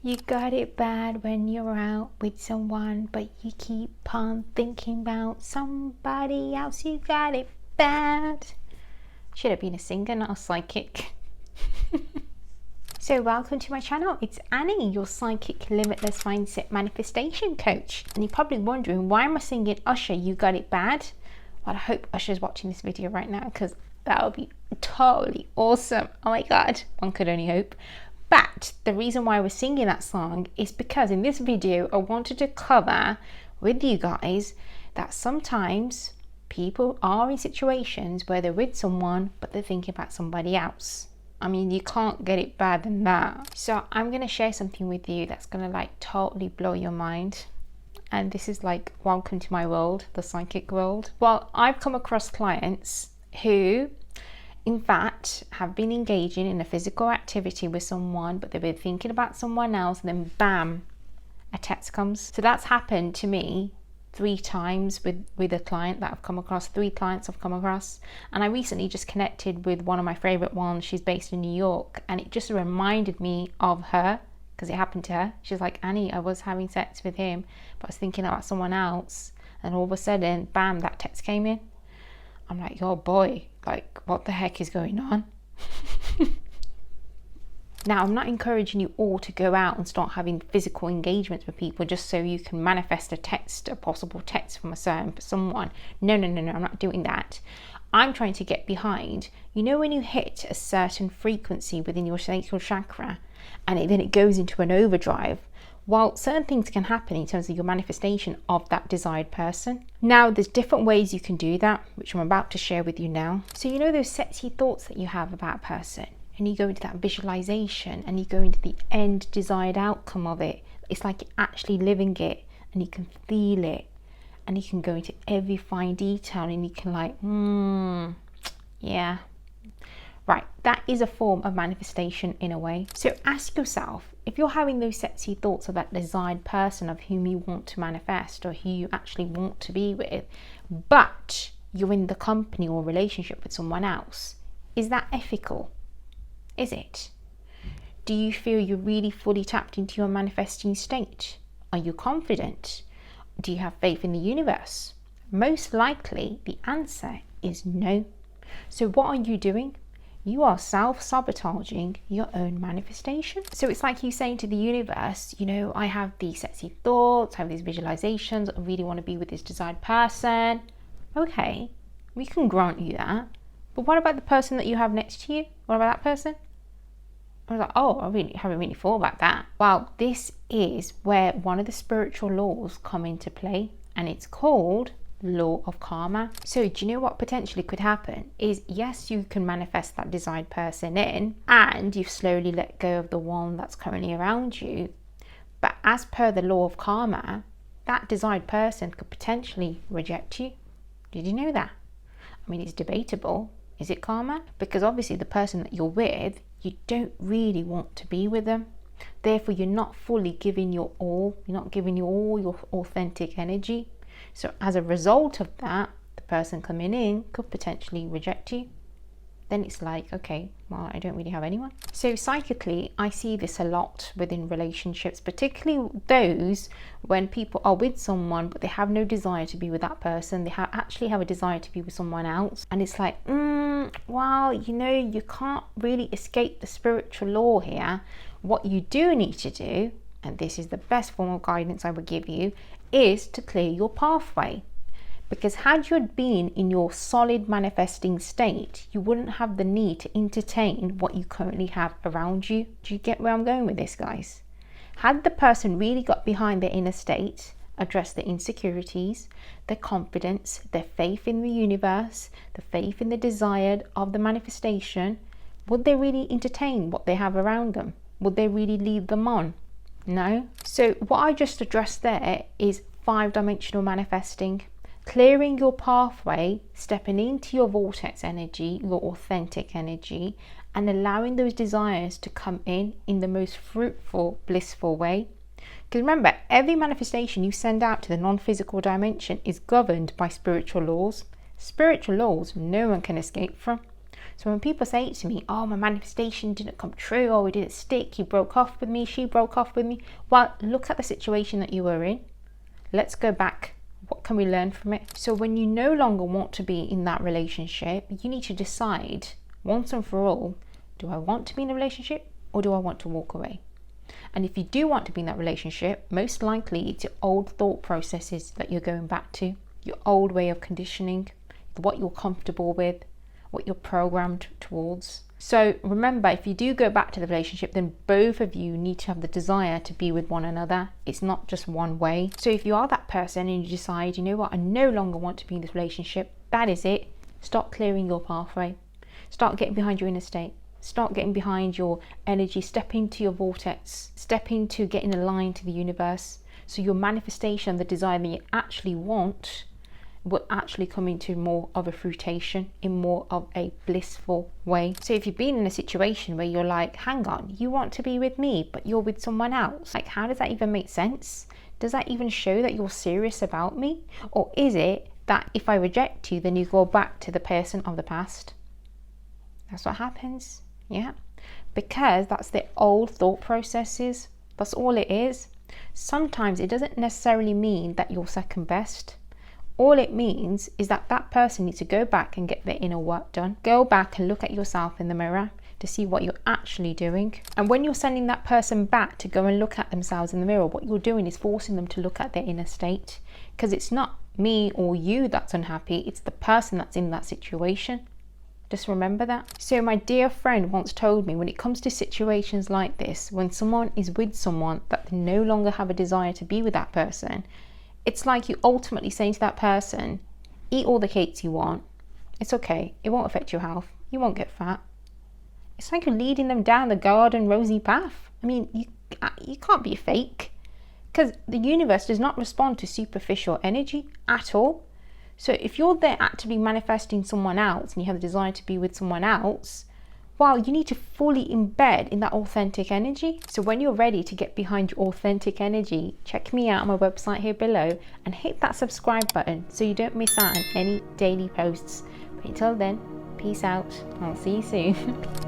You got it bad when you're out with someone, but you keep on thinking about somebody else. You got it bad. Should have been a singer, not a psychic. So welcome to my channel. It's Annie, your psychic limitless mindset manifestation coach. And you're probably wondering, why am I singing Usher, You Got It Bad? Well, I hope Usher's watching this video right now, because that would be totally awesome. Oh my God, one could only hope. But the reason why we're singing that song is because in this video, I wanted to cover with you guys that sometimes people are in situations where they're with someone, but they're thinking about somebody else. I mean, you can't get it bad than that. So I'm going to share something with you that's going to like totally blow your mind. And this is like, welcome to my world, the psychic world. Well, I've come across clients who in fact have been engaging in a physical activity with someone, but they've been thinking about someone else, and then bam, a text comes. So that's happened to me 3 times with a client that I've come across. 3 clients I've come across, and I recently just connected with one of my favorite ones. She's based in New York, and it just reminded me of her because it happened to her. She's like, Annie, I was having sex with him, but I was thinking about someone else, and all of a sudden bam, that text came in. I'm like, oh boy, like what the heck is going on? Now, I'm not encouraging you all to go out and start having physical engagements with people just so you can manifest a possible text from someone. No, I'm not doing that. I'm trying to get behind, you know, when you hit a certain frequency within your sacral chakra and then it goes into an overdrive. While certain things can happen in terms of your manifestation of that desired person. Now, there's different ways you can do that, which I'm about to share with you now. So you know those sexy thoughts that you have about a person, and you go into that visualization and you go into the end desired outcome of it. It's like you're actually living it, and you can feel it, and you can go into every fine detail, and you can like, yeah. Right, that is a form of manifestation in a way. So ask yourself, if you're having those sexy thoughts of that desired person of whom you want to manifest or who you actually want to be with, but you're in the company or relationship with someone else, is that ethical? Is it? Do you feel you're really fully tapped into your manifesting state? Are you confident? Do you have faith in the universe? Most likely the answer is no. So what are you doing? You are self-sabotaging your own manifestation. So it's like you saying to the universe, you know, I have these sexy thoughts, I have these visualizations, I really want to be with this desired person. Okay, we can grant you that. But what about the person that you have next to you? What about that person? I was like, oh, I haven't really thought about that. Well, this is where one of the spiritual laws come into play, and it's called law of karma. So do you know what potentially could happen is, yes, you can manifest that desired person in, and you've slowly let go of the one that's currently around you, but as per the law of karma, that desired person could potentially reject you. Did you know that? I mean, it's debatable. Is it karma? Because obviously the person that you're with, you don't really want to be with them. Therefore, you're not fully giving your all. You're not giving you all your authentic energy. So as a result of that, the person coming in could potentially reject you. Then it's like, okay, well, I don't really have anyone. So psychically, I see this a lot within relationships, particularly those when people are with someone, but they have no desire to be with that person. They actually have a desire to be with someone else. And it's like, well, you know, you can't really escape the spiritual law here. What you do need to do, and this is the best form of guidance I would give you, is to clear your pathway. Because had you been in your solid manifesting state, you wouldn't have the need to entertain what you currently have around you. Do you get where I'm going with this, guys? Had the person really got behind their inner state, addressed their insecurities, their confidence, their faith in the universe, the faith in the desired of the manifestation, would they really entertain what they have around them? Would they really lead them on? No. So what I just addressed there is 5-dimensional manifesting. Clearing your pathway, stepping into your vortex energy, your authentic energy, and allowing those desires to come in the most fruitful, blissful way. Because remember, every manifestation you send out to the non-physical dimension is governed by spiritual laws. Spiritual laws no one can escape from. So when people say to me, oh, my manifestation didn't come true, or it didn't stick, he broke off with me, she broke off with me. Well, look at the situation that you were in. Let's go back. What can we learn from it? So when you no longer want to be in that relationship, you need to decide once and for all, do I want to be in a relationship or do I want to walk away? And if you do want to be in that relationship, most likely it's your old thought processes that you're going back to, your old way of conditioning, what you're comfortable with, what you're programmed towards. So remember, if you do go back to the relationship, then both of you need to have the desire to be with one another. It's not just one way. So if you are that person and you decide, you know what, I no longer want to be in this relationship, that is it. Start clearing your pathway. Start getting behind your inner state. Start getting behind your energy. Step into your vortex. Step into getting aligned to the universe. So your manifestation, the desire that you actually want, will actually come into more of a fruition, in more of a blissful way. So if you've been in a situation where you're like, hang on, you want to be with me, but you're with someone else, like, how does that even make sense? Does that even show that you're serious about me? Or is it that if I reject you, then you go back to the person of the past? That's what happens, yeah? Because that's the old thought processes. That's all it is. Sometimes it doesn't necessarily mean that you're second best. All it means is that that person needs to go back and get their inner work done. Go back and look at yourself in the mirror to see what you're actually doing. And when you're sending that person back to go and look at themselves in the mirror, what you're doing is forcing them to look at their inner state. Because it's not me or you that's unhappy, it's the person that's in that situation. Just remember that. So my dear friend once told me, when it comes to situations like this, when someone is with someone that they no longer have a desire to be with that person, it's like you ultimately saying to that person, eat all the cakes you want. It's okay. It won't affect your health. You won't get fat. It's like you're leading them down the garden rosy path. I mean, you can't be fake, because the universe does not respond to superficial energy at all. So if you're there actively manifesting someone else and you have the desire to be with someone else, well, you need to fully embed in that authentic energy. So when you're ready to get behind your authentic energy, check me out on my website here below and hit that subscribe button so you don't miss out on any daily posts. But until then, peace out. I'll see you soon.